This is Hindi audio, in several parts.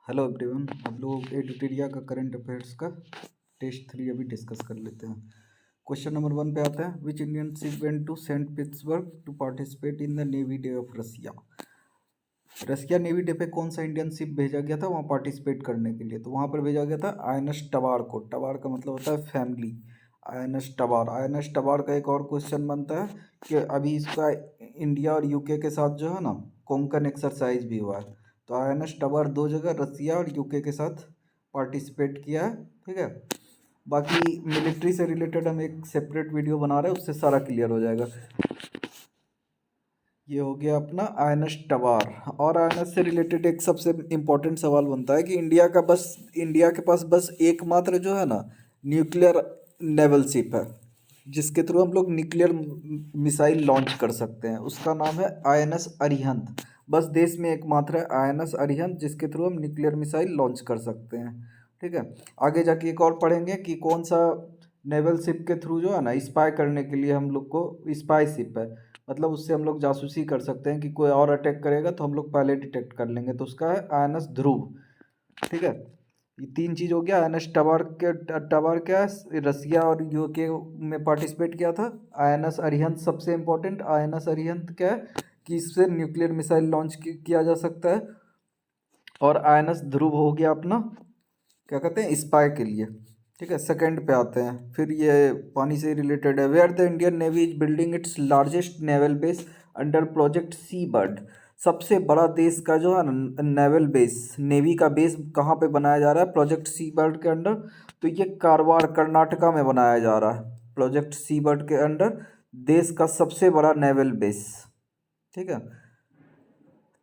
हेलो एवरीवन, हम लोग एडुटेरिया का करंट अफेयर्स का टेस्ट 3 अभी डिस्कस कर लेते हैं। क्वेश्चन नंबर 1 पे आता है, which Indian ship went to Saint Petersburg to participate in the navy day of Russia. Russia navy day पे कौन सा इंडियन शिप भेजा गया था वहाँ पार्टिसिपेट करने के लिए? तो वहाँ पर भेजा गया था आईएनएस टबार को। टबार का मतलब होता है family. INS Tabar. INS Tabar का एक और क्वेश्चन बनता है कि अभी इसका इंडिया और यूके के साथ जो है ना कोंकण एक्सरसाइज भी हुआ है। तो आईएनएस टबार 2 जगह रसिया और यूके के साथ पार्टिसिपेट किया है। ठीक है, बाकी मिलिट्री से रिलेटेड हम एक सेपरेट वीडियो बना रहे हैं, उससे सारा क्लियर हो जाएगा। ये हो गया अपना आईएनएस टबार। और आईएनएस से रिलेटेड एक सबसे इम्पोर्टेंट सवाल बनता है कि इंडिया के पास बस एकमात्र जो है ना न्यूक्लियर नेवल शिप है जिसके थ्रू हम लोग न्यूक्लियर मिसाइल लॉन्च कर सकते हैं। उसका नाम है आईएनएस अरिहंत। बस देश में एकमात्र है आईएनएस अरिहंत जिसके थ्रू हम न्यूक्लियर मिसाइल लॉन्च कर सकते हैं। ठीक है, आगे जाके एक और पढ़ेंगे कि कौन सा नेवल शिप के थ्रू जो है ना स्पाई करने के लिए हम लोग को स्पाई शिप है, मतलब उससे हम लोग जासूसी कर सकते हैं कि कोई और अटैक करेगा तो हम लोग पहले डिटेक्ट कर लेंगे। तो उसका है आईएनएस ध्रुव। ठीक है, ये 3 चीज़ हो गया। आईएनएस टबार क्या है, रसिया और यूके में पार्टिसिपेट किया था। आईएनएस अरिहंत सबसे इम्पोर्टेंट। आईएनएस अरिहंत क्या है कि इससे न्यूक्लियर मिसाइल लॉन्च किया जा सकता है। और आईएनएस ध्रुव हो गया अपना क्या कहते हैं स्पाई के लिए। ठीक है, सेकंड पे आते हैं। फिर ये पानी से रिलेटेड है, where the Indian navy is building its largest naval base under project sea bird. सबसे बड़ा देश का जो है ना नेवल बेस, नेवी का बेस कहाँ पे बनाया जा रहा है? प्रोजेक्ट सी बर्ड के अंडर। तो ये कारवार कर्नाटका में बनाया जा रहा है। प्रोजेक्ट सी बर्ड के अंडर देश का सबसे बड़ा नेवल बेस। ठीक है,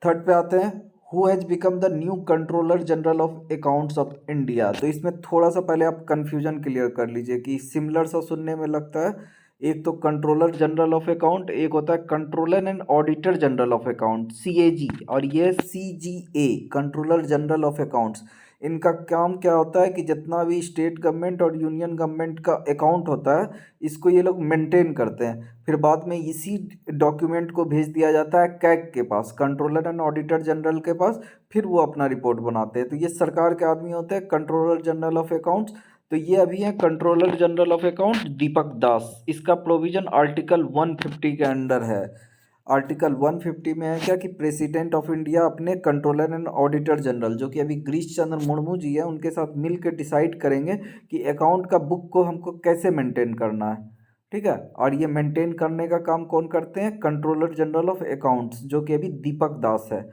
थर्ड पे आते हैं, who has become the new controller general of accounts of India. तो इसमें थोड़ा सा पहले आप कन्फ्यूजन क्लियर कर लीजिए कि सिमिलर सा सुनने में लगता है। एक तो कंट्रोलर जनरल ऑफ अकाउंट, एक होता है controller and auditor general of account CAG, और ये CGA controller general of accounts. इनका काम क्या होता है कि जितना भी स्टेट गवर्नमेंट और यूनियन गवर्नमेंट का अकाउंट होता है इसको ये लोग मेंटेन करते हैं। फिर बाद में इसी डॉक्यूमेंट को भेज दिया जाता है कैग के पास, कंट्रोलर एंड ऑडिटर जनरल के पास। फिर वो अपना रिपोर्ट बनाते हैं। तो ये सरकार के आदमी होते हैं कंट्रोलर जनरल ऑफ अकाउंट्स। तो ये अभी है कंट्रोलर जनरल ऑफ अकाउंट दीपक दास। इसका प्रोविजन आर्टिकल 150 के अंडर है। आर्टिकल 150 में है क्या कि प्रेसिडेंट ऑफ इंडिया अपने कंट्रोलर एंड ऑडिटर जनरल जो कि अभी गिरीश चंद्र मुर्मू जी है उनके साथ मिल के डिसाइड करेंगे कि अकाउंट का बुक को हमको कैसे मेंटेन करना है। ठीक है, और ये मेंटेन करने का काम कौन करते हैं? कंट्रोलर जनरल ऑफ अकाउंट्स जो कि अभी दीपक दास है।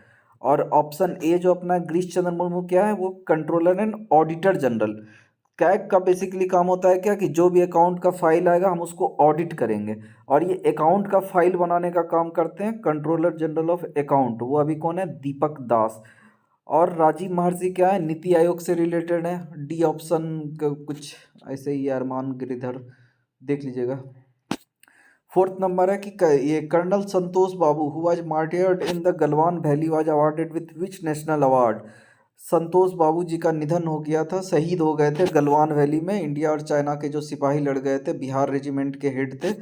और ऑप्शन ए जो अपना गिरीश चंद्र मुर्मू क्या है, वो controller and auditor general. CAG का बेसिकली काम होता है क्या कि जो भी अकाउंट का फाइल आएगा हम उसको ऑडिट करेंगे, और ये अकाउंट का फाइल बनाने का काम करते हैं कंट्रोलर जनरल ऑफ अकाउंट। वो अभी कौन है? दीपक दास। और राजीव महर्षि क्या है? नीति आयोग से रिलेटेड है। डी ऑप्शन कुछ ऐसे ही अरमान गिरिधर, देख लीजिएगा। फोर्थ नंबर है कि ये colonel Santosh Babu who was martyred in the Galwan valley was awarded with which national award. Santosh Babu ji का निधन हो गया था, शहीद हो गए थे गलवान वैली में। इंडिया और चाइना के जो सिपाही लड़ गए थे, बिहार रेजिमेंट के हेड थे।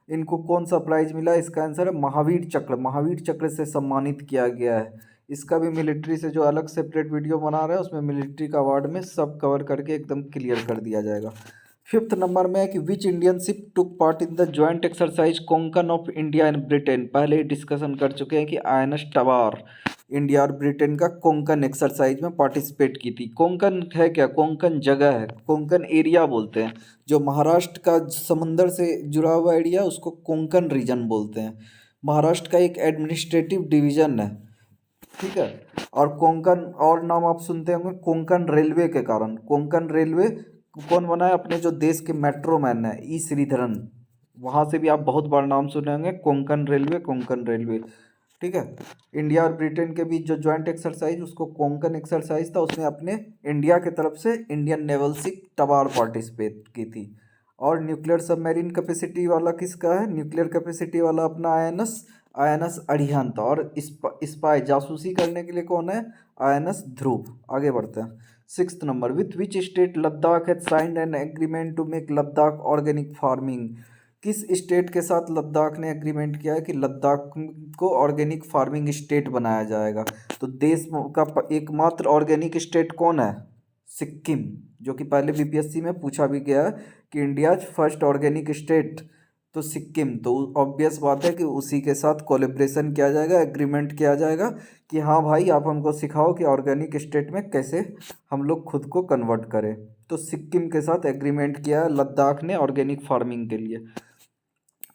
इनको कौन सा प्राइज मिला? इसका आंसर है महावीर चक्र। महावीर चक्र से सम्मानित किया गया है। इसका भी मिलिट्री से जो अलग सेपरेट वीडियो बना रहे हैं उसमें मिलिट्री का अवार्ड में सब कवर करके एकदम क्लियर कर दिया जाएगा। फिफ्थ नंबर में है कि विच Indian ship took part in the joint exercise Konkan of India and Britain. पहले ही डिस्कशन कर चुके हैं कि आईएनएस टबार इंडिया और ब्रिटेन का कोंकण एक्सरसाइज में पार्टिसिपेट की थी। कोंकण है क्या? कोंकण जगह है, कोंकण एरिया बोलते हैं। जो महाराष्ट्र का समंदर से जुड़ा हुआ एरिया उसको कोंकण रीजन बोलते हैं। महाराष्ट्र का एक एडमिनिस्ट्रेटिव डिवीजन है। ठीक है, और कोंकण और नाम आप सुनते होंगे कोंकण रेलवे के कारण। कोंकण रेलवे कौन बना है? अपने जो देश के मेट्रो मैन है ई श्रीधरन, वहाँ से भी आप बहुत बार नाम सुने होंगे कोंकण रेलवे, कोंकण रेलवे। ठीक है, इंडिया और ब्रिटेन के बीच जो ज्वाइंट एक्सरसाइज उसको कोंकण एक्सरसाइज था, उसमें अपने इंडिया के तरफ से Indian naval ship Tabar participate की थी। और न्यूक्लियर सबमरीन कैपेसिटी वाला किसका है? न्यूक्लियर कैपेसिटी वाला अपना आईएनएस आईएनएस अरिहंत। और स्पाई जासूसी करने के लिए कौन है? आईएनएस ध्रुव। आगे बढ़ते हैं। Sixth number, with which state Ladakh has signed an agreement to make Ladakh organic farming. किस स्टेट के साथ लद्दाख ने एग्रीमेंट किया है कि लद्दाख को ऑर्गेनिक फार्मिंग स्टेट बनाया जाएगा? तो देश का एकमात्र ऑर्गेनिक स्टेट कौन है? सिक्किम, जो कि पहले बीपीएससी में पूछा भी गया है कि इंडिया फर्स्ट ऑर्गेनिक स्टेट, तो सिक्किम। तो ऑब्वियस बात है कि उसी के साथ कोलेब्रेशन किया जाएगा, एग्रीमेंट किया जाएगा कि हाँ भाई आप हमको सिखाओ कि ऑर्गेनिक स्टेट में कैसे हम लोग खुद को कन्वर्ट करें। तो सिक्किम के साथ एग्रीमेंट किया है लद्दाख ने ऑर्गेनिक फार्मिंग के लिए।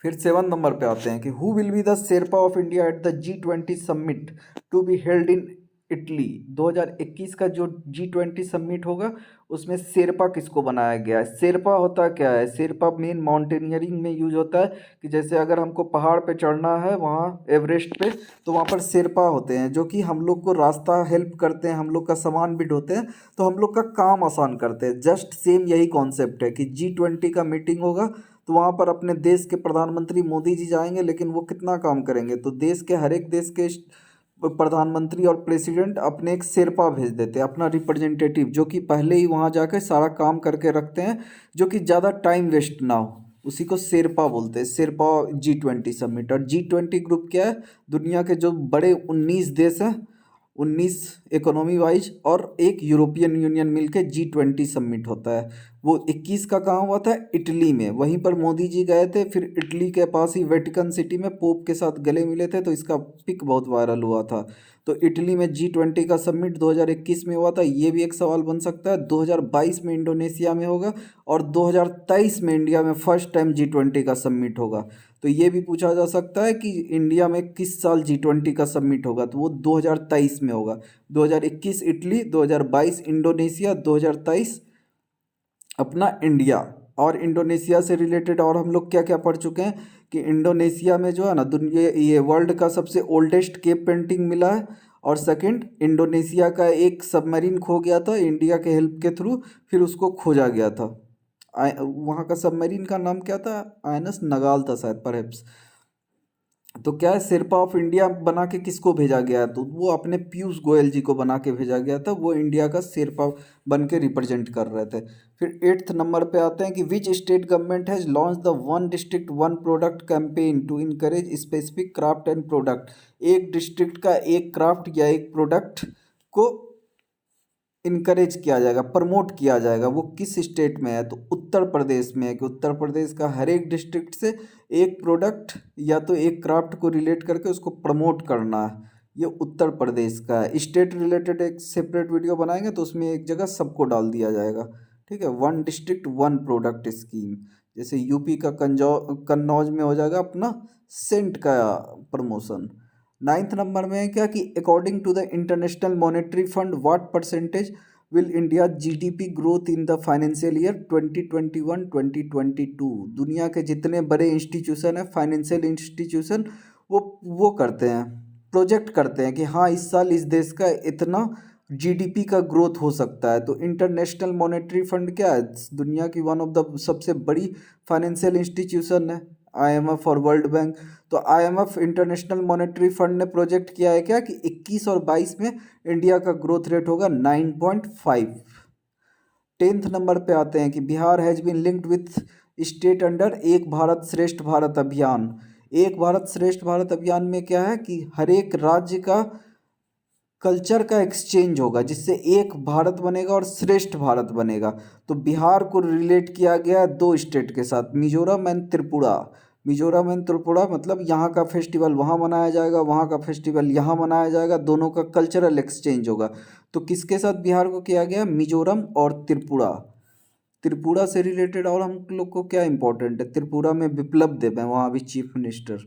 फिर 7 नंबर पे आते हैं कि who will be the sherpa of India at the G20 summit to be held in Italy. 2021 का जो G20 समिट होगा उसमें शेरपा किसको बनाया गया है? शेरपा होता क्या है? शेरपा मेन माउंटेनियरिंग में यूज होता है कि जैसे अगर हमको पहाड़ पे चढ़ना है वहाँ एवरेस्ट पे, तो वहाँ पर शेरपा होते हैं जो कि हम लोग को रास्ता हेल्प करते हैं, हम लोग का सामान भी ढोते हैं, तो हम लोग का काम आसान करते हैं। जस्ट सेम यही कॉन्सेप्ट है कि G20 का मीटिंग होगा तो वहाँ पर अपने देश के प्रधानमंत्री मोदी जी जाएंगे, लेकिन वो कितना काम करेंगे? तो देश के हर एक देश के प्रधानमंत्री और प्रेसिडेंट अपने एक शेरपा भेज देते हैं, अपना रिप्रेजेंटेटिव, जो कि पहले ही वहाँ जाकर सारा काम करके रखते हैं, जो कि ज़्यादा टाइम वेस्ट ना हो। उसी को शेरपा बोलते हैं, शेरपा G20 समिट। और G20 ग्रुप क्या है? दुनिया के जो बड़े 19 देश हैं, 19 इकोनॉमी वाइज, और एक यूरोपियन यूनियन मिलके G20 समिट होता है। वो 21 का कहाँ हुआ था? इटली में। वहीं पर मोदी जी गए थे, फिर इटली के पास ही वेटिकन सिटी में पोप के साथ गले मिले थे, तो इसका पिक बहुत वायरल हुआ था। तो इटली में G20 का समिट 2021 में हुआ था, ये भी एक सवाल बन सकता है। 2022 में इंडोनेशिया में होगा, और 2023 में इंडिया में फर्स्ट टाइम G20 का समिट होगा। तो ये भी पूछा जा सकता है कि इंडिया में किस साल G20 का समिट होगा, तो वो 2023 में होगा। 2021 इटली, 2022 इंडोनेशिया, 2023 अपना इंडिया। और इंडोनेशिया से रिलेटेड और हम लोग क्या क्या पढ़ चुके हैं कि इंडोनेशिया में जो है ना, दुनिया ये वर्ल्ड का सबसे ओल्डेस्ट केव पेंटिंग मिला है। और सेकंड, इंडोनेशिया का एक सबमरीन खो गया था इंडिया के हेल्प के थ्रू, फिर उसको खोजा गया था। वहाँ का सबमरीन का नाम क्या था? आयनस नगाल था शायद, परहैप्स। तो क्या है, शेरपा ऑफ इंडिया बना के किसको भेजा गया? तो वो अपने पीयूष गोयल जी को बना के भेजा गया था, वो इंडिया का शेरपा बन के रिप्रेजेंट कर रहे थे। फिर 8 नंबर पे आते हैं कि which state government has launch the one district one product campaign to encourage specific craft and product. एक डिस्ट्रिक्ट का एक क्राफ्ट या एक प्रोडक्ट को इनकरेज किया जाएगा, प्रमोट किया जाएगा। वो किस स्टेट में है? तो उत्तर प्रदेश में है, कि उत्तर प्रदेश का हर एक डिस्ट्रिक्ट से एक प्रोडक्ट या तो एक क्राफ्ट को रिलेट करके उसको प्रमोट करना है। ये उत्तर प्रदेश का है। स्टेट रिलेटेड एक सेपरेट वीडियो बनाएंगे तो उसमें एक जगह सबको डाल दिया जाएगा, ठीक है। One district one product scheme, जैसे यूपी का कन्नौज में हो जाएगा अपना सेंट का प्रमोशन। 9 नंबर में है क्या कि according to the International Monetary Fund what percentage will India GDP growth in the financial year 2021-2022। दुनिया के जितने बड़े इंस्टीट्यूशन है, फाइनेंशियल इंस्टीट्यूशन, वो करते हैं, प्रोजेक्ट करते हैं कि हाँ इस साल इस देश का इतना जीडीपी का ग्रोथ हो सकता है। तो इंटरनेशनल मॉनेटरी फंड क्या है? दुनिया की वन ऑफ द सबसे बड़ी फाइनेंशियल इंस्टीट्यूशन है, आईएमएफ और वर्ल्ड बैंक। तो आईएमएफ इंटरनेशनल मॉनेटरी फंड ने प्रोजेक्ट किया है क्या कि 21 और 22 में इंडिया का ग्रोथ रेट होगा 9.5। 10 नंबर पे आते हैं कि Bihar has been linked with state under Ek Bharat श्रेष्ठ भारत अभियान। एक भारत श्रेष्ठ भारत अभियान में क्या है कि हर एक राज्य का कल्चर का एक्सचेंज होगा, जिससे एक भारत बनेगा और श्रेष्ठ भारत बनेगा। तो बिहार को रिलेट किया गया है 2 स्टेट के साथ, मिजोरम एंड त्रिपुरा। मिजोरम एंड त्रिपुरा मतलब यहाँ का फेस्टिवल वहाँ मनाया जाएगा, वहाँ का फेस्टिवल यहाँ मनाया जाएगा, दोनों का कल्चरल एक्सचेंज होगा। तो किसके साथ बिहार को किया गया? मिजोरम और त्रिपुरा। त्रिपुरा से रिलेटेड और हम लोग को क्या इंपॉर्टेंट है? त्रिपुरा में बिप्लब देव है, वहाँ भी चीफ मिनिस्टर।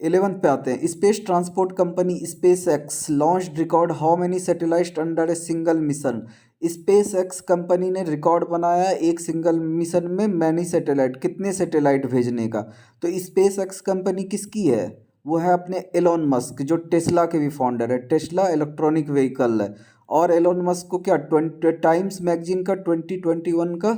11 पे आते हैं, space transport company space x launch record how many satellite under a single mission. Space x company ने रिकॉर्ड बनाया एक सिंगल मिशन में मैनी सैटेलाइट, कितने सैटेलाइट भेजने का। तो स्पेस एक्स कंपनी किसकी है? वो है अपने एलोन मस्क, जो टेस्ला के भी फाउंडर है। टेस्ला इलेक्ट्रॉनिक व्हीकल है। और एलोन मस्क को क्या टाइम्स मैगजीन का 2021 का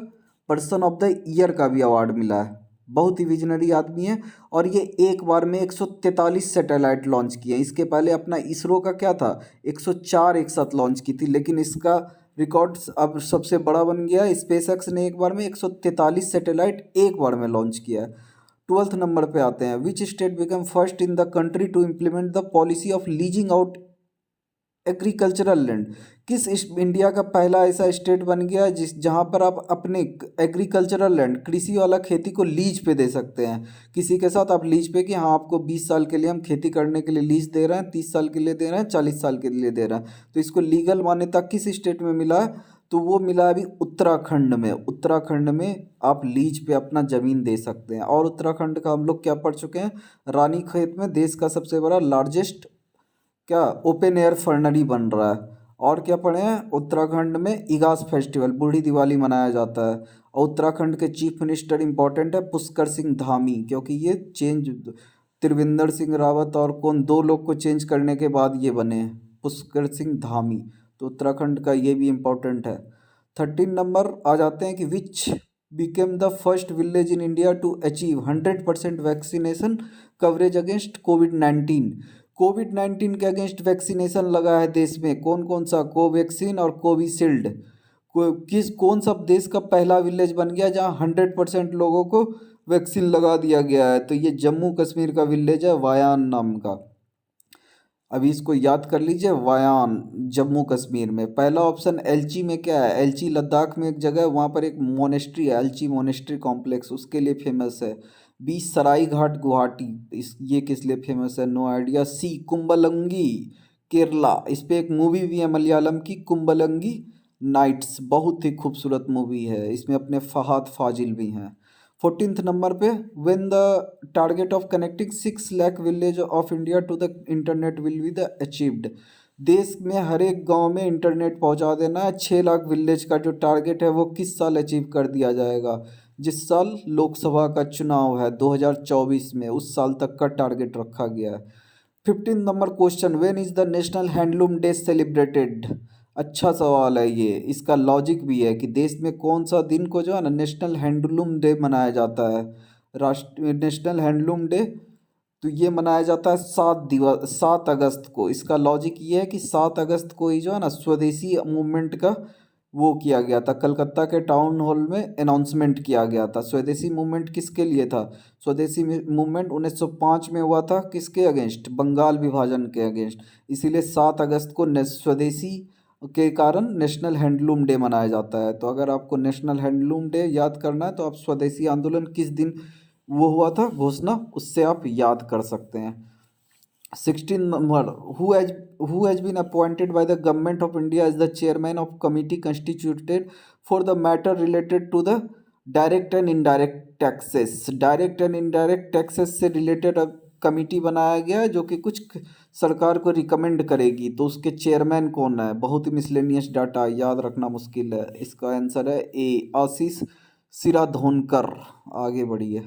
पर्सन ऑफ द ईयर का भी अवार्ड मिला है। बहुत ही विजनरी आदमी है। और ये एक बार में 143 सैटेलाइट लॉन्च किए हैं। इसके पहले अपना इसरो का क्या था, 104 एक साथ लॉन्च की थी, लेकिन इसका रिकॉर्ड्स अब सबसे बड़ा बन गया है। स्पेस एक्स ने एक बार में 143 सैटेलाइट एक बार में लॉन्च किया है। 12th नंबर पे आते हैं, which state become first in the country to implement the policy of leasing out agricultural land. India का पहला ऐसा स्टेट बन गया जिस जहाँ पर आप अपने एग्रीकल्चरल लैंड, कृषि वाला खेती को लीज पे दे सकते हैं किसी के साथ। आप लीज पे कि हाँ आपको 20 साल के लिए हम खेती करने के लिए लीज दे रहे हैं, 30 साल के लिए दे रहे हैं, 40 साल के लिए दे रहे हैं। तो इसको लीगल मान्यता किस स्टेट में मिला है? तो वो मिला है अभी उत्तराखंड में। उत्तराखंड में आप लीज पे अपना ज़मीन दे सकते हैं। और उत्तराखंड का हम लोग क्या पढ़ चुके हैं, रानीखेत में देश का सबसे बड़ा लार्जेस्ट क्या ओपन एयर फर्नरी बन रहा है। और क्या पढ़े हैं, उत्तराखंड में इगास फेस्टिवल, बूढ़ी दिवाली मनाया जाता है। और उत्तराखंड के चीफ मिनिस्टर इंपॉर्टेंट है पुष्कर सिंह धामी, क्योंकि ये चेंज त्रिवेंद्र सिंह रावत और कौन दो लोग को चेंज करने के बाद ये बने हैं, पुष्कर सिंह धामी। तो उत्तराखंड का ये भी इम्पोर्टेंट है। 13 नंबर आ जाते हैं कि which became the first village in India to achieve 100% vaccination coverage against कोविड-19। कोविड-19 के अगेंस्ट वैक्सीनेशन लगा है देश में, कौन कौन सा, कोवैक्सीन और कोविशील्ड। कौन सा देश का पहला विलेज बन गया जहां 100% लोगों को वैक्सीन लगा दिया गया है? तो ये जम्मू कश्मीर का विलेज है, वायान नाम का। अभी इसको याद कर लीजिए, वायान, जम्मू कश्मीर में। पहला ऑप्शन एलची में क्या है, एलची लद्दाख में एक जगह है, वहाँ पर एक मोनेस्ट्री है, एलची मोनेस्ट्री कॉम्प्लेक्स, उसके लिए फेमस है। बी सराई घाट गुवाहाटी, इस ये किस लिए फेमस है, नो आइडिया। सी कुंबलंगी केरला, इस पे एक मूवी भी है मलयालम की, कुंबलंगी नाइट्स, बहुत ही खूबसूरत मूवी है, इसमें अपने फहाद फाजिल भी हैं। 14th नंबर पे, when the target of connecting 6 lakh village of India to the internet will be the achieved. देश में हर एक गांव में इंटरनेट पहुंचा देना है। 6 लाख विलेज का जो टारगेट है वो किस साल अचीव कर दिया जाएगा? जिस साल लोकसभा का चुनाव है 2024 में, उस साल तक का टारगेट रखा गया है। 15 number question, when is the national handloom day celebrated? अच्छा सवाल है ये, इसका लॉजिक भी है कि देश में कौन सा दिन को जो है ना नेशनल हैंडलूम डे मनाया जाता है। राष्ट्रीय नेशनल हैंडलूम डे तो ये मनाया जाता है 7 अगस्त को। इसका लॉजिक ये है कि 7 अगस्त को ही जो है ना स्वदेशी मूवमेंट का वो किया गया था, कलकत्ता के टाउन हॉल में अनाउंसमेंट किया गया था। स्वदेशी मूवमेंट किसके लिए था? स्वदेशी मूवमेंट 1905 में हुआ था, किसके अगेंस्ट? बंगाल विभाजन के अगेंस्ट। इसीलिए 7 अगस्त को स्वदेशी के कारण नेशनल हैंडलूम डे मनाया जाता है। तो अगर आपको नेशनल हैंडलूम डे याद करना है तो आप स्वदेशी आंदोलन किस दिन वो हुआ था घोषणा, उससे आप याद कर सकते हैं। 16 number, who has been appointed by the government of India as the chairman of committee constituted for the matter related to the direct and indirect taxes। Direct and indirect taxes से रिलेटेड अब कमिटी बनाया गया है जो कि कुछ सरकार को रिकमेंड करेगी। तो उसके चेयरमैन कौन है? बहुत ही मिसलेनियस डाटा, याद रखना मुश्किल है। इसका आंसर है ए, आशीष सिराधोनकर। आगे बढ़िए।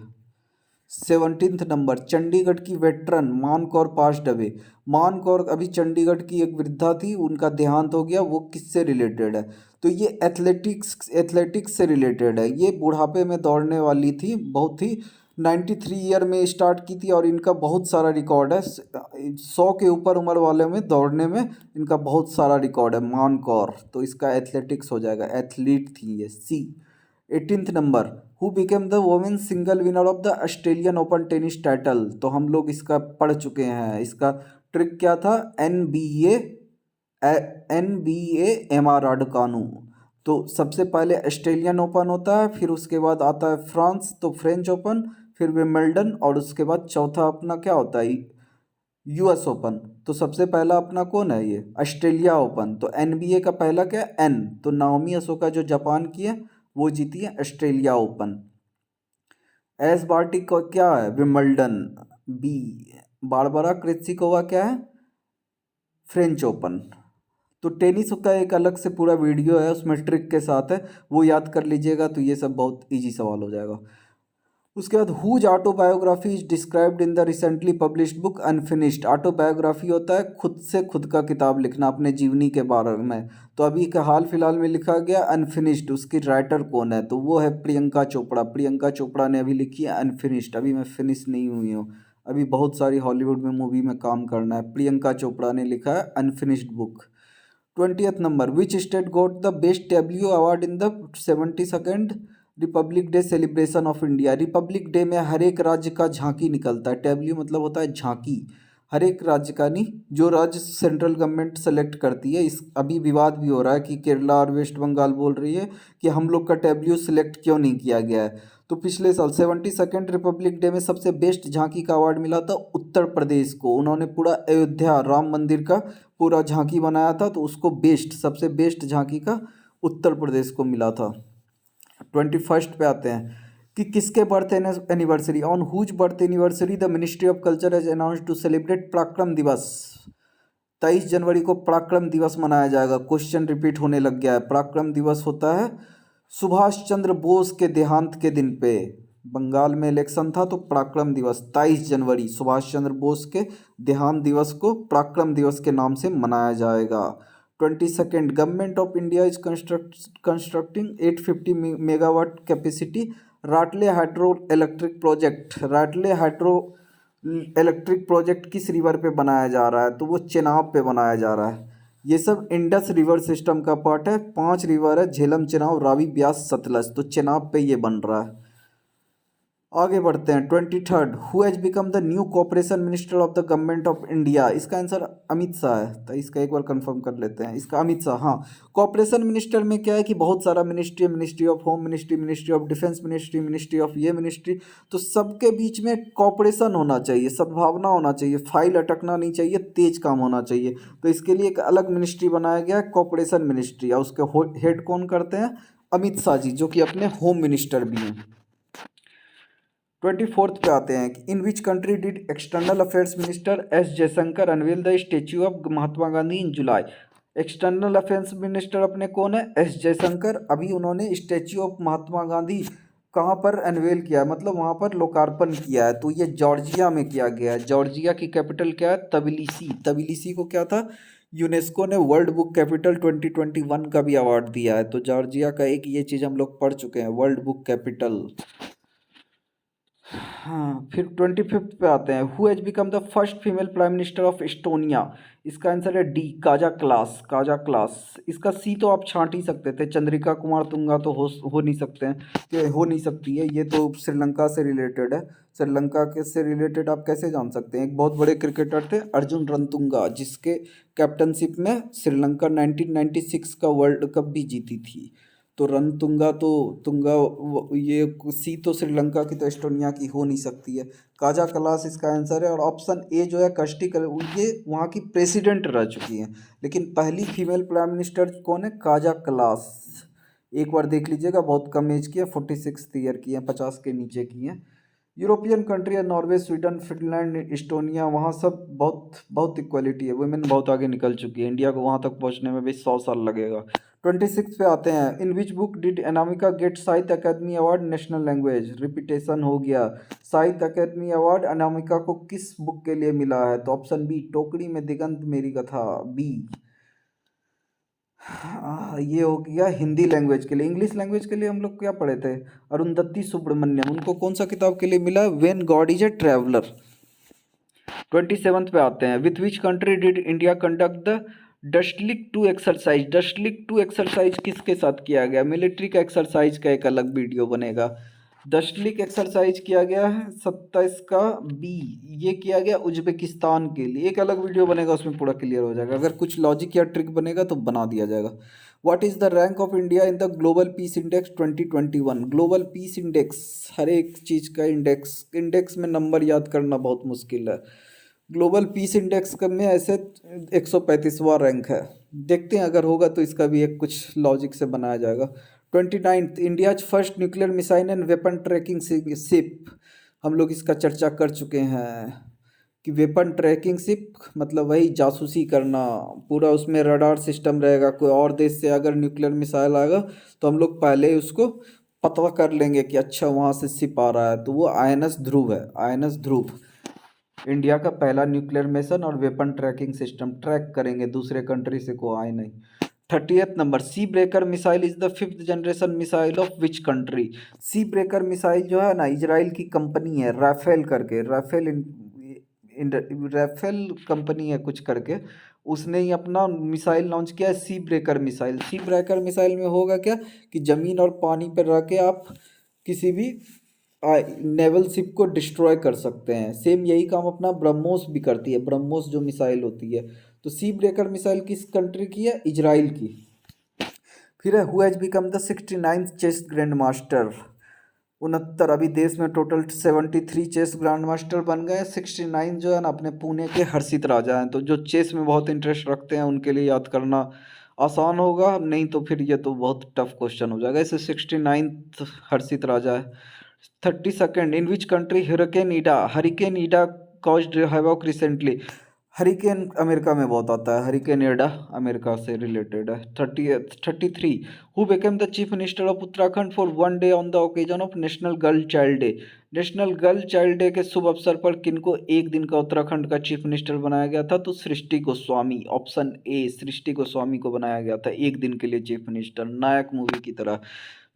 17th नंबर, चंडीगढ़ की वेटरन मान कौर पास्ड अवे। मान कौर अभी चंडीगढ़ की एक वृद्धा थी, उनका देहांत हो गया, वो किससे रिलेटेड है? तो ये एथलेटिक्स से रिलेटेड है। ये बुढ़ापे में दौड़ने वाली थी, बहुत ही 93 ईयर में स्टार्ट की थी और इनका बहुत सारा रिकॉर्ड है। 100 के ऊपर उम्र वाले में दौड़ने में इनका बहुत सारा रिकॉर्ड है, मान कौर। तो इसका एथलेटिक्स हो जाएगा, एथलीट थी ये, सी। 18th number, who became the women single winner of the Australian open tennis title. तो हम लोग इसका पढ़ चुके हैं। इसका ट्रिक क्या था? N B A M R Raducanu. तो सबसे पहले ऑस्ट्रेलियन ओपन होता है, फिर उसके बाद आता है फ्रांस तो फ्रेंच ओपन, फिर विंबलडन, और उसके बाद चौथा अपना क्या होता है? US open. तो सबसे पहला अपना कौन है? ये ऑस्ट्रेलिया ओपन। तो एनबीए का पहला क्या है? एन, तो नाओमी ओसाका जो जापान की है वो जीती है ऑस्ट्रेलिया ओपन। एस बार्टी को क्या है? विंबलडन। बी, बारबरा क्रित्सिकोवा क्या है? French open. तो टेनिस का एक अलग से पूरा वीडियो है, उसमें ट्रिक के साथ है, वो याद कर लीजिएगा तो ये सब बहुत इजी सवाल हो जाएगा। उसके बाद whose autobiography is described in the recently published book unfinished. Autobiography होता है खुद से खुद का किताब लिखना अपने जीवनी के बारे में। तो अभी का हाल फिलहाल में लिखा गया अनफिनिश्ड, उसकी राइटर कौन है? तो वो है प्रियंका चोपड़ा। प्रियंका चोपड़ा ने अभी लिखी है अनफिनिश्ड। अभी मैं फिनिश नहीं हुई हूँ, अभी बहुत सारी हॉलीवुड में मूवी में काम करना है। प्रियंका चोपड़ा ने लिखा है unfinished book. 20th number, which state goat the best W award in the 72nd Republic day celebration of India. Republic day में हर एक राज्य का झांकी निकलता है। डब्ल्यू मतलब होता है झांकी, हर एक राज्य का नहीं, जो राज्य सेंट्रल गवर्नमेंट सेलेक्ट करती है। इस अभी विवाद भी हो रहा है कि केरला और वेस्ट बंगाल बोल रही है कि हम लोग का डब्ल्यू सिलेक्ट क्यों नहीं किया गया है। तो पिछले साल 72nd रिपब्लिक डे में सबसे बेस्ट झांकी का अवार्ड मिला था उत्तर प्रदेश को। उन्होंने पूरा अयोध्या राम मंदिर का पूरा झांकी बनाया था, तो उसको बेस्ट, सबसे बेस्ट झांकी का उत्तर प्रदेश को मिला था। 21st पे आते हैं कि किसके birth anniversary, on whose birth anniversary the ministry of culture has announced to celebrate Parakram Diwas. 23 जनवरी को पराक्रम दिवस मनाया जाएगा। क्वेश्चन रिपीट होने लग गया है। पराक्रम दिवस होता है सुभाष चंद्र बोस के देहांत के दिन पे। बंगाल में इलेक्शन था तो पराक्रम दिवस 23 जनवरी सुभाष चंद्र बोस के देहांत दिवस को पराक्रम दिवस के नाम से मनाया जाएगा। 22nd, government of India is constructing 850 megawatt capacity Ratle hydro electric project. Ratle hydro electric project किस रिवर पे बनाया जा रहा है, तो वो चेनाब पे बनाया जा रहा है। ये सब इंडस रिवर सिस्टम का पार्ट है। 5 रिवर है, झेलम, चेनाब, रावी, ब्यास, सतलज, तो चेनाब पे ये बन रहा है। आगे बढ़ते हैं। 23rd, who has become the new cooperation minister of the government of India. इसका आंसर अमित शाह है, तो इसका एक बार कंफर्म कर लेते हैं। इसका अमित शाह। हाँ, कॉपरेशन मिनिस्टर में क्या है कि बहुत सारा ministry, ministry of home ministry, ministry of defence ministry, ministry of ये मिनिस्ट्री, तो सबके बीच में कॉपरेशन होना चाहिए, सद्भावना होना चाहिए, फाइल अटकना नहीं चाहिए, तेज काम होना चाहिए। तो इसके लिए एक अलग मिनिस्ट्री बनाया गया है, कॉपरेशन मिनिस्ट्री, और उसके हेड कौन करते हैं, अमित शाह जी, जो कि अपने होम मिनिस्टर भी हैं। 24th पे आते हैं कि in which country did external affairs minister S Jaishankar unveil the statue of Mahatma Gandhi in July. External affairs minister अपने कौन है, एस जयशंकर। अभी उन्होंने स्टेच्यू ऑफ महात्मा गांधी कहाँ पर अनवेल किया, मतलब वहाँ पर लोकार्पण किया है, तो ये जॉर्जिया में किया गया है। जॉर्जिया की कैपिटल क्या है, तबिलिसी। तबिलिसी को क्या था, यूनेस्को ने वर्ल्ड बुक कैपिटल 2021 का भी अवार्ड दिया है। तो जॉर्जिया का एक ये चीज़ हम लोग पढ़ चुके हैं, वर्ल्ड बुक कैपिटल। हाँ, फिर 25th पे आते हैं। Who has become the first female prime minister of Estonia. इसका आंसर है D, Kaza class. Kaza class. इसका सी तो आप छांट ही सकते थे, चंद्रिका कुमार तुंगा तो हो नहीं सकते हैं, कि हो नहीं सकती है, ये तो श्रीलंका से रिलेटेड है। श्रीलंका के से रिलेटेड आप कैसे जान सकते हैं। एक बहुत बड़े क्रिकेटर थे अर्जुन रणतुंगा, जिसके कैप्टनशिप में श्रीलंका 1996 का वर्ल्ड कप भी जीती थी। तो रणतुंगा तो ये सी तो श्रीलंका की तो एस्टोनिया की हो नहीं सकती है। काजा क्लास इसका आंसर है। और ऑप्शन ए जो है कष्टी ये वहाँ की प्रेसिडेंट रह चुकी हैं, लेकिन पहली फीमेल प्राइम मिनिस्टर कौन है, काजा क्लास। एक बार देख लीजिएगा, बहुत कम एज की है, 46 ईयर की है, 50 के नीचे की है। यूरोपियन कंट्री है, नॉर्वे, स्वीडन, फिनलैंड, एस्टोनिया, वहाँ सब बहुत बहुत इक्वलिटी है, वुमेन बहुत आगे निकल चुकी है। इंडिया को वहाँ तक पहुँचने में भी 100 साल लगेगा। 26 पे आते हैं। In which book did Anamika get Sahitya Akademi award national language. Repetition हो गया। साहित्य अकादमी अवार्ड अनामिका को किस बुक के लिए मिला है, तो ऑप्शन बी, टोकरी में दिगंत मेरी कथा, बी। ये हो गया हिंदी लैंग्वेज के लिए। इंग्लिश लैंग्वेज के लिए हम लोग क्या पढ़े थे, अरुंधति सुब्रमण्यम, उनको कौन सा किताब के लिए मिला, when God is a traveller. 27th पे आते हैं। With which country did India conduct the Dustlik two exercise. Dustlik two exercise किसके साथ किया गया, मिलिट्री का एक्सरसाइज का एक अलग वीडियो बनेगा। डस्टलिक एक्सरसाइज किया गया है 27 का बी, ये किया गया उज्बेकिस्तान के लिए। एक अलग वीडियो बनेगा, उसमें पूरा क्लियर हो जाएगा। अगर कुछ लॉजिक या ट्रिक बनेगा तो बना दिया जाएगा। What is the rank of India in the global peace index 2021। Global peace index, हर एक चीज़ का इंडेक्स में नंबर याद करना बहुत मुश्किल है। ग्लोबल पीस इंडेक्स में ऐसे 135वां रैंक है। देखते हैं, अगर होगा तो इसका भी एक कुछ लॉजिक से बनाया जाएगा। 29th, India's first nuclear missile and weapon tracking ship. हम लोग इसका चर्चा कर चुके हैं कि वेपन ट्रैकिंग शिप मतलब वही जासूसी करना, पूरा उसमें रडार सिस्टम रहेगा। कोई और देश से अगर न्यूक्लियर मिसाइल आएगा तो हम लोग पहले ही उसको पता कर लेंगे कि अच्छा वहाँ से शिप आ रहा है, तो वो INS ध्रुव है। INS ध्रुव इंडिया का पहला न्यूक्लियर मिशन और वेपन ट्रैकिंग सिस्टम, ट्रैक करेंगे दूसरे कंट्री से कोई आए नहीं। 30th number, sea breaker missile is the 5th generation missile of which country. Sea breaker missile जो है ना, इजराइल की कंपनी है राफेल करके, राफेल कंपनी है कुछ करके, उसने ही अपना मिसाइल लॉन्च किया है, सी ब्रेकर मिसाइल। सी ब्रेकर मिसाइल में होगा क्या कि ज़मीन और पानी पर रह के आप किसी भी नेवल शिप को डिस्ट्रॉय कर सकते हैं। सेम यही काम अपना ब्रह्मोस भी करती है, ब्रह्मोस जो मिसाइल होती है। तो सी ब्रेकर मिसाइल किस कंट्री की है? इजराइल की। फिर है who has become the 69th chess grand master. 69, अभी देश में टोटल 73 चेस ग्रैंड मास्टर बन गए। 69 जो है ना अपने पुणे के हर्षित राजा हैं। तो जो चेस में बहुत इंटरेस्ट रखते हैं उनके लिए याद करना आसान होगा, नहीं तो फिर ये तो बहुत टफ क्वेश्चन हो जाएगा। इसे 69th हर्षित राजा है। 32nd, in which country hurricane Ida caused havoc recently. Hurricane America में बहुत आता है, हरिकेन ईडा अमेरिका से रिलेटेड है। 33, who became the chief minister of Uttarakhand for one day on the occasion of national girl child day. National girl child day के शुभ अवसर पर किनको एक दिन का उत्तराखंड का चीफ मिनिस्टर बनाया गया था? तो सृष्टि गोस्वामी, ऑप्शन ए सृष्टि गोस्वामी को बनाया गया था एक दिन के लिए चीफ मिनिस्टर, नायक मूवी की तरह।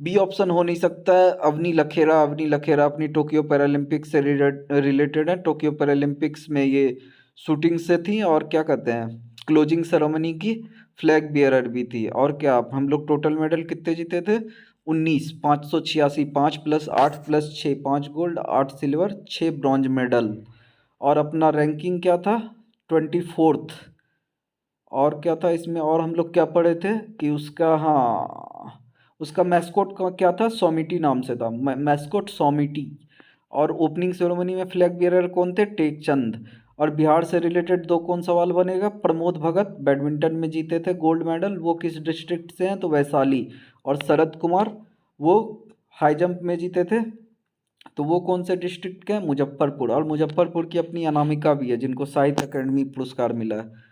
बी ऑप्शन हो नहीं सकता है, अवनी लखेरा। अवनी लखेरा अपनी टोक्यो पैरालंपिक्स से रिलेटेड है। टोक्यो पैरालंपिक्स में ये शूटिंग से थी और क्या कहते हैं क्लोजिंग सेरेमनी की फ्लैग बियरर भी थी। और क्या हम लोग टोटल मेडल कितने जीते थे? 19, 586, 5 + 8 + 6, 5 गोल्ड, 8 सिल्वर, 6 ब्रॉन्ज मेडल। और अपना रैंकिंग क्या था? 24th। और क्या था इसमें, और हम लोग क्या पढ़े थे कि उसका, हाँ उसका मैस्कोट का क्या था? सोमिटी नाम से था, मैस्कोट सोमिटी। और ओपनिंग सेरेमनी में फ्लैग बियरर कौन थे? टेकचंद। और बिहार से रिलेटेड दो कौन सवाल बनेगा? प्रमोद भगत बैडमिंटन में जीते थे गोल्ड मेडल, वो किस डिस्ट्रिक्ट से हैं? तो वैशाली। और शरद कुमार वो हाई जंप में जीते थे, तो वो कौन से डिस्ट्रिक्ट के हैं? मुजफ्फरपुर। और मुजफ्फरपुर की अपनी अनामिका भी है जिनको साहित्य अकेडमी पुरस्कार मिला है।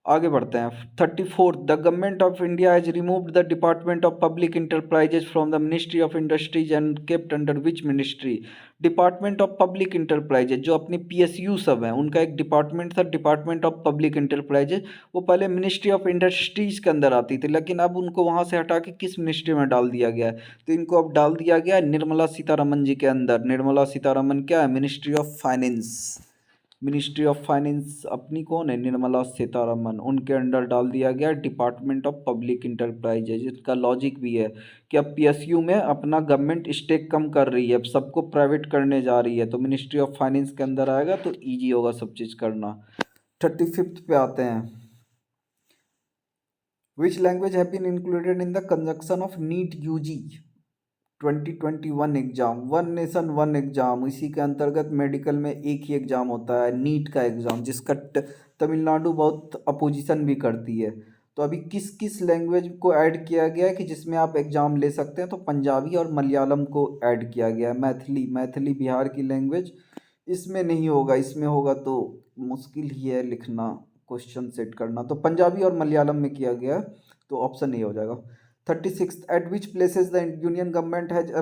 आगे बढ़ते हैं। 34, the government of India has removed the department of public enterprises from the ministry of industries and kept under which ministry? Department of public enterprises जो अपने पीएसयू सब हैं उनका एक डिपार्टमेंट था, डिपार्टमेंट ऑफ पब्लिक इंटरप्राइजेज। वो पहले मिनिस्ट्री ऑफ इंडस्ट्रीज के अंदर आती थी, लेकिन अब उनको वहाँ से हटा के किस मिनिस्ट्री में डाल दिया गया है? तो इनको अब डाल दिया गया है निर्मला सीतारमन जी के अंदर। निर्मला सीतारमन क्या है? Ministry of finance. Ministry of finance अपनी कौन है? निर्मला सीतारमन। उनके अंडर डाल दिया गया डिपार्टमेंट ऑफ पब्लिक इंटरप्राइजेज। इसका लॉजिक भी है कि अब पीएसयू में अपना गवर्नमेंट स्टेक कम कर रही है, अब सबको प्राइवेट करने जा रही है, तो मिनिस्ट्री ऑफ फाइनेंस के अंदर आएगा तो ईजी होगा सब चीज़ करना। 35th पे आते हैं। Which language have been included in the conjunction of NEET UG 2021 exam? One nation one exam, इसी के अंतर्गत मेडिकल में एक ही एग्जाम होता है नीट का एग्जाम, जिसका तमिलनाडु बहुत अपोजिशन भी करती है। तो अभी किस किस लैंग्वेज को ऐड किया गया है कि जिसमें आप एग्ज़ाम ले सकते हैं? तो पंजाबी और मलयालम को ऐड किया गया है। मैथिली, मैथिली बिहार की लैंग्वेज इसमें नहीं होगा, इसमें होगा तो मुश्किल ही है लिखना, क्वेश्चन सेट करना। तो पंजाबी और मलयालम में किया गया है, तो ऑप्शन ए हो जाएगा। 36, at which places the union government has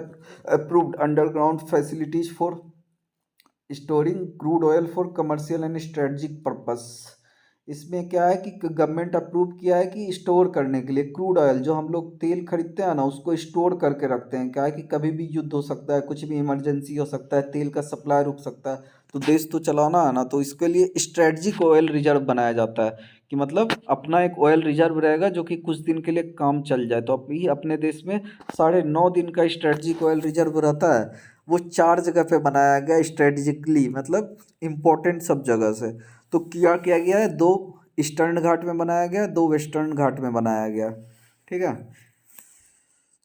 approved underground facilities for storing crude oil for commercial and strategic purpose? इसमें क्या है कि गवर्नमेंट अप्रूव किया है कि स्टोर करने के लिए क्रूड ऑयल, जो हम लोग तेल खरीदते हैं ना उसको स्टोर करके रखते हैं। क्या है कि कभी भी युद्ध हो सकता है, कुछ भी इमरजेंसी हो सकता है, तेल का सप्लाई रुक सकता है, तो देश तो चलाना है ना, तो इसके लिए स्ट्रेटजिक ऑयल रिजर्व बनाया जाता है कि मतलब अपना एक ऑयल रिजर्व रहेगा जो कि कुछ दिन के लिए काम चल जाए। तो अभी अपने देश में 9.5 दिन का स्ट्रेटजिक ऑयल रिजर्व रहता है, वो 4 जगह पे बनाया गया स्ट्रेटजिकली, मतलब इम्पोर्टेंट सब जगह से। तो किया गया है, 2 ईस्टर्न घाट में बनाया गया, 2 वेस्टर्न घाट में बनाया गया। ठीक है,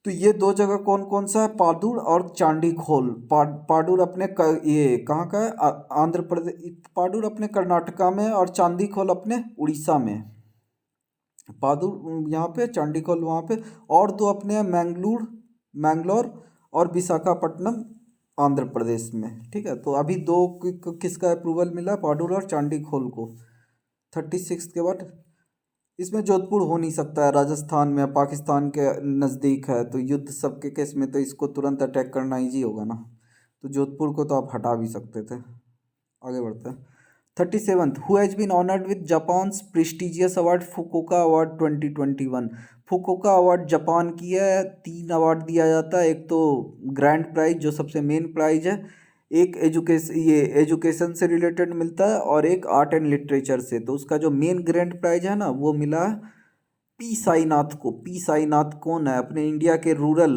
तो ये 2 जगह कौन कौन सा है? पादुर और चांडीखोल। पाडुर अपने ये कहाँ का है? आंध्र प्रदेश। पाडुर अपने कर्नाटका में और चांदीखोल अपने उड़ीसा में। पादुर यहाँ पे, चांडीखोल वहाँ पे। और 2 अपने हैं मैंगलोर और विशाखापट्टनम आंध्र प्रदेश में। ठीक है, तो अभी 2 किसका अप्रूवल मिला? पाडुर और चांडीखोल को। 36 के बाद इसमें जोधपुर हो नहीं सकता है, राजस्थान में, पाकिस्तान के नज़दीक है, तो युद्ध सबके केस में तो इसको तुरंत अटैक करना ईजी होगा ना, तो जोधपुर को तो आप हटा भी सकते थे। आगे बढ़ते हैं। 37, who has been honoured with Japan's prestigious award Fukuoka award 2021? Fukuoka award Japan की है, 3 अवार्ड दिया जाता है। एक तो ग्रैंड प्राइज जो सबसे मेन प्राइज है, एक एजुकेशन से रिलेटेड मिलता है और एक आर्ट एंड लिटरेचर से। तो उसका जो मेन ग्रैंड प्राइज है ना वो मिला पी साईनाथ को। पी साईनाथ कौन है? अपने इंडिया के रूरल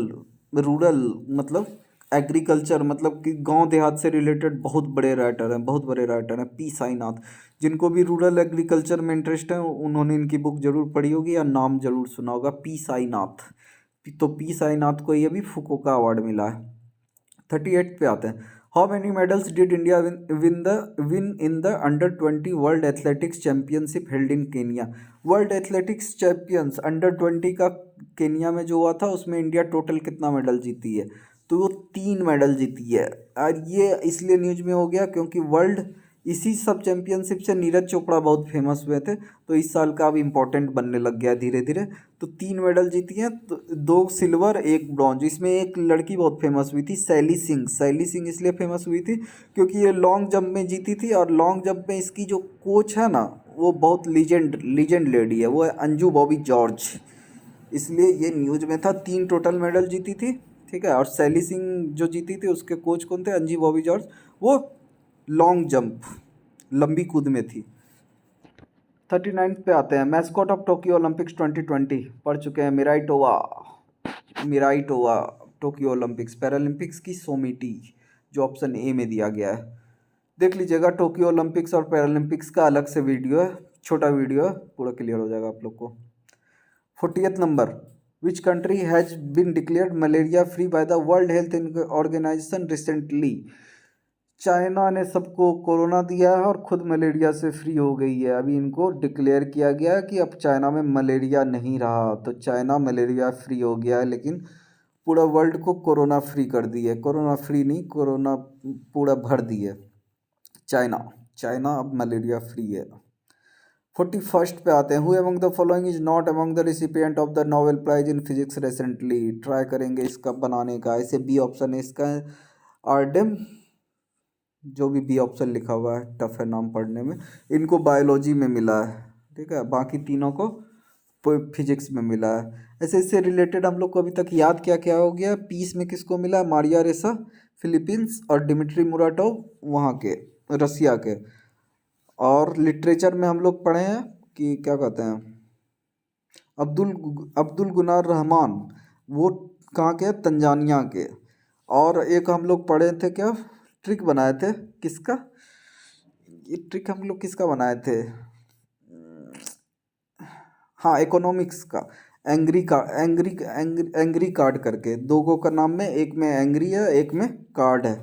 रूरल मतलब एग्रीकल्चर मतलब कि गांव देहात से रिलेटेड बहुत बड़े राइटर हैं, बहुत बड़े राइटर हैं पी साईनाथ। जिनको भी रूरल एग्रीकल्चर में इंटरेस्ट है उन्होंने इनकी बुक जरूर पढ़ी होगी या नाम जरूर सुना होगा, पी साईनाथ। तो पी साईनाथ को ये भी फुकुओका अवार्ड मिला है। 38 पे आते हैं। How many medals did India win in the under 20 world athletics championship held in Kenya? World athletics champions under 20 का केनिया में जो हुआ था उसमें इंडिया टोटल कितना मेडल जीती है? तो वो 3 मेडल जीती है। और ये इसलिए न्यूज में हो गया क्योंकि वर्ल्ड इसी सब चैंपियनशिप से नीरज चोपड़ा बहुत फेमस हुए थे, तो इस साल का अब इम्पोर्टेंट बनने लग गया धीरे धीरे। तो 3 मेडल जीती हैं, तो 2 सिल्वर 1 ब्रॉन्ज। इसमें एक लड़की बहुत फेमस हुई थी, शैली सिंह। शैली सिंह इसलिए फेमस हुई थी क्योंकि ये लॉन्ग जंप में जीती थी, और लॉन्ग जंप में इसकी जो कोच है ना वो बहुत लीजेंड लेडी है, वो है अंजू बॉबी जॉर्ज। इसलिए ये न्यूज में था। 3 टोटल मेडल जीती थी, ठीक है। और शैली सिंह जो जीती थी उसके कोच कौन थे? अंजी बॉबी जॉर्ज। वो लॉन्ग जंप लंबी कूद में थी। 39 पे आते हैं। मैस्कॉट ऑफ टोक्यो ओलंपिक्स 2020 पढ़ चुके हैं, मिराइटोवा। टोक्यो ओलंपिक्स पैरालंपिक्स की सोमिटी, जो ऑप्शन ए में दिया गया है। देख लीजिएगा, टोक्यो ओलंपिक्स और पैरालंपिक्स का अलग से वीडियो है, छोटा वीडियो है, पूरा क्लियर हो जाएगा आप लोग को। 40th number, which country has been declared malaria free by the World Health Organization recently? China ने सबको कोरोना दिया है और खुद मलेरिया से फ्री हो गई है। अभी इनको डिक्लेयर किया गया है कि अब चाइना में मलेरिया नहीं रहा, तो चाइना मलेरिया फ्री हो गया है। लेकिन पूरा वर्ल्ड को कोरोना फ्री कर दी है। कोरोना फ्री नहीं, कोरोना पूरा भर दी है चाइना। चाइना अब मलेरिया फ्री है। 41st पे आते हैं। Who among the following is not among the recipient of the Nobel Prize in physics recently? Try करेंगे इसका बनाने का। ऐसे बी ऑप्शन है इसका, आर्डेम। जो भी बी ऑप्शन लिखा हुआ है टफ है नाम पढ़ने में। इनको बायोलॉजी में मिला है, ठीक है। बाकी तीनों को फिजिक्स में मिला है। ऐसे इससे रिलेटेड हम लोग को अभी तक याद क्या क्या हो गया। पीस में किसको मिला? मारिया रेसा फिलीपींस, और डिमिट्री मुराटोव वहाँ के रसिया के। और लिटरेचर में हम लोग पढ़े हैं कि क्या कहते हैं, अब्दुल अब्दुल गुनार रहमान, वो कहाँ के? तंजानिया के। और एक हम लोग पढ़े थे, क्या ट्रिक बनाए थे, किसका ये ट्रिक हम लोग किसका बनाए थे? हाँ, इकोनॉमिक्स का। एंग्री कार्ड करके, दो गो का नाम में, एक में एंग्री है एक में कार्ड है,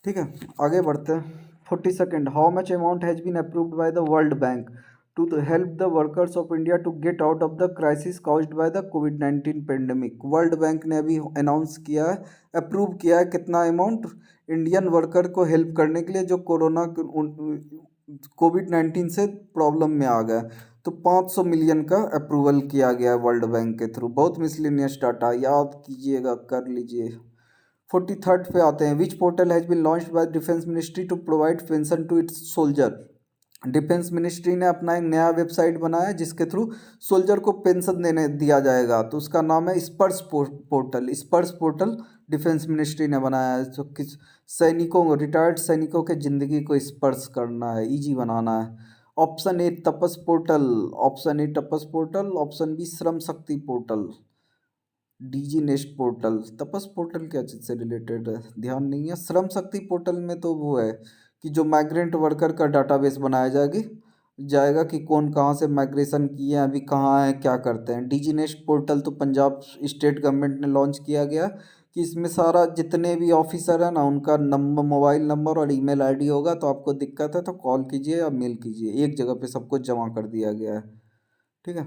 ठीक है। आगे बढ़ते हैं। 42nd, how much amount has been approved by the World Bank to help the workers of India to get out of the crisis caused by the कोविड-19 पेंडेमिक? वर्ल्ड बैंक ने अभी अनाउंस किया है, अप्रूव किया है कितना अमाउंट इंडियन वर्कर को हेल्प करने के लिए जो कोविड-19 से प्रॉब्लम में आ गया। तो 500 मिलियन का अप्रूवल किया गया है वर्ल्ड बैंक के थ्रू। बहुत मिसलिनियस डाटा, याद कीजिएगा, कर लीजिए। 43rd पे आते हैं। Which portal has been launched by defence ministry to provide pension to its soldier? Defence ministry ने अपना एक नया वेबसाइट बनाया है जिसके थ्रू सोल्जर को पेंशन देने दिया जाएगा। तो उसका नाम है स्पर्श पोर्टल। स्पर्श पोर्टल डिफेंस मिनिस्ट्री ने बनाया है, जो किस सैनिकों, रिटायर्ड सैनिकों के ज़िंदगी को स्पर्श करना है, ईजी बनाना है। Option A TAPAS portal, option A TAPAS portal, option B Shram Shakti portal, Digi nest portal. TAPAS portal क्या चीज़ से रिलेटेड है ध्यान नहीं है। श्रम शक्ति पोर्टल में तो वो है कि जो माइग्रेंट वर्कर का डाटाबेस बनाया जाएगा कि कौन कहाँ से माइग्रेशन किए हैं, अभी कहाँ हैं, क्या करते हैं। डीजी नेस्ट पोर्टल तो पंजाब स्टेट गवर्नमेंट ने लॉन्च किया गया कि इसमें सारा जितने भी ऑफिसर हैं ना उनका नंबर, मोबाइल नंबर और ईमेल आईडी होगा। तो आपको दिक्कत है तो कॉल कीजिए या मेल कीजिए, एक जगह पे सब कुछ जमा कर दिया गया है, ठीक है।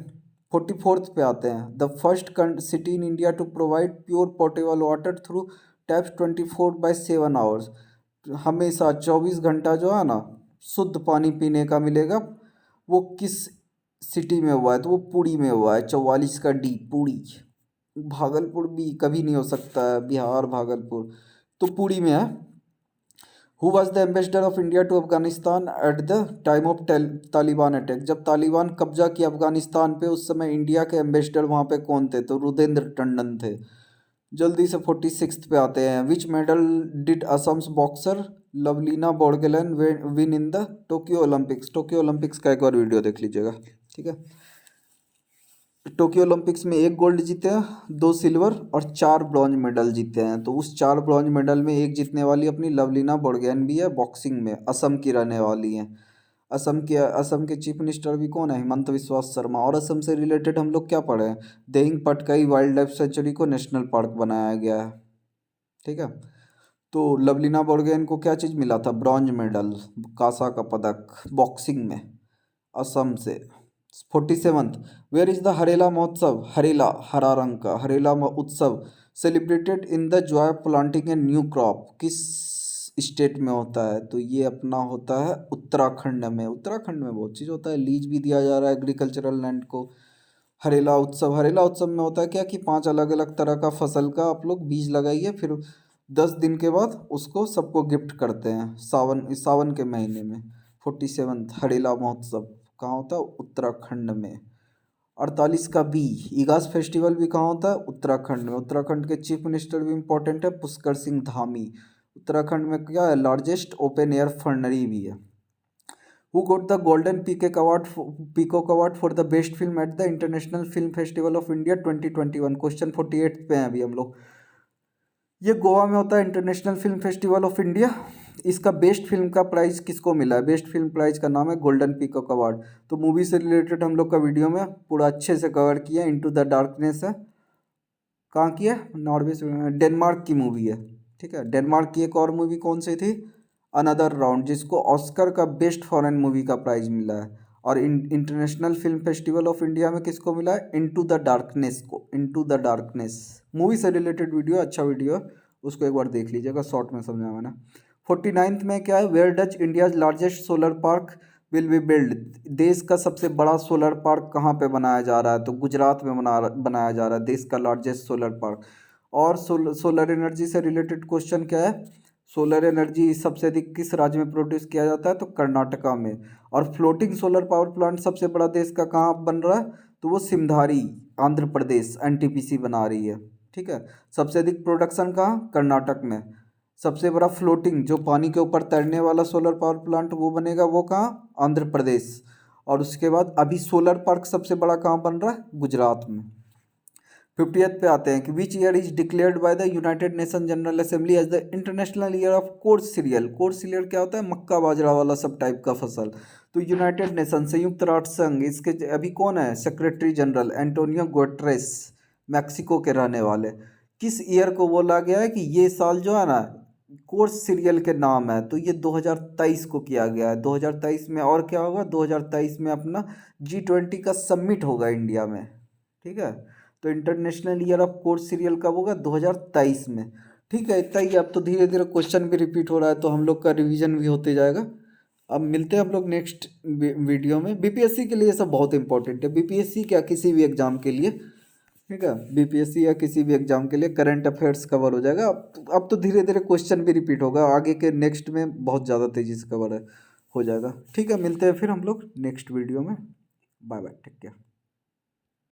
44th पे आते हैं। The first city in India to provide pure portable water through taps 24/7 hours. हमेशा 24 घंटा जो है ना शुद्ध पानी पीने का मिलेगा। वो किस सिटी में हुआ है? तो वो पुरी में हुआ है। 44 का डी, पुरी। भागलपुर भी कभी नहीं हो सकता है, बिहार भागलपुर, तो पुरी में है। Who was the ambassador of India to Afghanistan at the time of Taliban attack? जब तालिबान कब्जा किया अफगानिस्तान पे उस समय इंडिया के एम्बेसडर वहाँ पे कौन थे? तो रुदेंद्र टंडन थे। जल्दी से 46 पे आते हैं। Which medal did Assam's boxer Lovlina Borgohain win in the Tokyo Olympics. Tokyo Olympics का एक बार वीडियो देख लीजिएगा, ठीक है। टोक्यो ओलंपिक्स में 1 गोल्ड जीते हैं, 2 सिल्वर और 4 ब्रॉन्ज मेडल जीते हैं। तो उस 4 ब्रॉन्ज मेडल में एक जीतने वाली अपनी लवलीना बोर्गेन भी है, बॉक्सिंग में असम की रहने वाली हैं। असम के चीफ मिनिस्टर भी कौन है? हिमंत विश्वा शर्मा। और असम से रिलेटेड हम लोग क्या पढ़े हैं? Dehing Patkai wild life sanctuary को नेशनल पार्क बनाया गया है, ठीक है। तो लवलीना बोर्गेन को क्या चीज़ मिला था? ब्रॉन्ज मेडल, कांसा का पदक बॉक्सिंग में, असम से। 47th, where is the Harela महोत्सव? हरेला हरा रंग का हरेला उत्सव celebrated in the Joy of planting a new crop, किस स्टेट में होता है? तो ये अपना होता है उत्तराखंड में। उत्तराखंड में बहुत चीज़ होता है, लीज भी दिया जा रहा है एग्रीकल्चरल लैंड को। हरेला उत्सव में होता है क्या कि 5 अलग अलग तरह का फसल का आप लोग बीज लगाइए, फिर 10 दिन के बाद उसको सबको गिफ्ट करते हैं सावन के महीने में। 47th हरेला महोत्सव कहाँ होता है? उत्तराखंड में। 48 का बी, ईगास फेस्टिवल भी कहाँ होता है? उत्तराखंड में। उत्तराखंड के चीफ मिनिस्टर भी इंपॉर्टेंट है, पुष्कर सिंह धामी। उत्तराखंड में क्या है? लार्जेस्ट ओपन एयर फर्नरी भी है। Who got the golden peacock award for the best film at the international film festival of India 2021? Question 48 पे हैं अभी हम लोग। ये गोवा में होता है international film festival of India. इसका बेस्ट फिल्म का प्राइज किसको मिला है? बेस्ट फिल्म प्राइज का नाम है गोल्डन पीकॉक अवार्ड। तो मूवी से रिलेटेड हम लोग का वीडियो में पूरा अच्छे से कवर किया। इनटू द डार्कनेस है, कहाँ की है? नॉर्वे से, डेनमार्क की मूवी है, ठीक है। डेनमार्क की एक और मूवी कौन सी थी? अनदर राउंड, जिसको ऑस्कर का बेस्ट फॉरेन मूवी का प्राइज मिला है। और international film festival of India में किसको मिला है? इनटू द डार्कनेस को। इनटू द डार्कनेस मूवी से रिलेटेड वीडियो, अच्छा वीडियो, उसको एक बार देख लीजिएगा, शॉर्ट में समझा मैंने। 49th में क्या है? Where does India's largest solar park will be build. देश का सबसे बड़ा सोलर पार्क कहाँ पे बनाया जा रहा है? तो गुजरात में बनाया जा रहा है देश का लार्जेस्ट सोलर पार्क। और सोलर एनर्जी से रिलेटेड क्वेश्चन क्या है? सोलर एनर्जी सबसे अधिक किस राज्य में प्रोड्यूस किया जाता है? तो कर्नाटका में। और फ्लोटिंग सोलर पावर प्लांट सबसे बड़ा देश का कहाँ बन रहा है? तो वो सिमधारी, आंध्र प्रदेश, एनटीपीसी बना रही है, ठीक है। सबसे अधिक प्रोडक्शन कहाँ? कर्नाटक में। सबसे बड़ा फ्लोटिंग जो पानी के ऊपर तैरने वाला सोलर पावर प्लांट वो बनेगा, वो कहाँ? आंध्र प्रदेश। और उसके बाद अभी सोलर पार्क सबसे बड़ा कहाँ बन रहा है? गुजरात में। 50th पे आते हैं कि which year is declared by the United Nation General Assembly as the international year of coarse cereal. Coarse cereal क्या होता है? मक्का बाजरा वाला सब टाइप का फसल। तो यूनाइटेड नेशन, संयुक्त राष्ट्र संघ, इसके अभी कौन है secretary general? Antonio Guterres, Mexico के रहने वाले। किस ईयर को बोला गया है कि ये साल जो है ना कोर्स सीरियल के नाम है? तो ये 2023 को किया गया है। 2023 में और क्या होगा? 2023 में अपना G20 का समिट होगा इंडिया में, ठीक है। तो international year of coarse serial कब होगा? 2023 में, ठीक है। इतना ही, अब तो धीरे धीरे क्वेश्चन भी रिपीट हो रहा है तो हम लोग का रिवीजन भी होते जाएगा। अब मिलते हैं हम लोग नेक्स्ट वीडियो में। बीपीएससी के लिए ये सब बहुत इंपॉर्टेंट है। बीपीएससी क्या, किसी भी एग्जाम के लिए, ठीक है। बीपीएससी या किसी भी एग्जाम के लिए करंट अफेयर्स कवर हो जाएगा। अब तो धीरे धीरे क्वेश्चन भी रिपीट होगा आगे के नेक्स्ट में, बहुत ज़्यादा तेज़ी से कवर हो जाएगा, ठीक है। मिलते हैं फिर हम लोग नेक्स्ट वीडियो में। Bye bye, take care.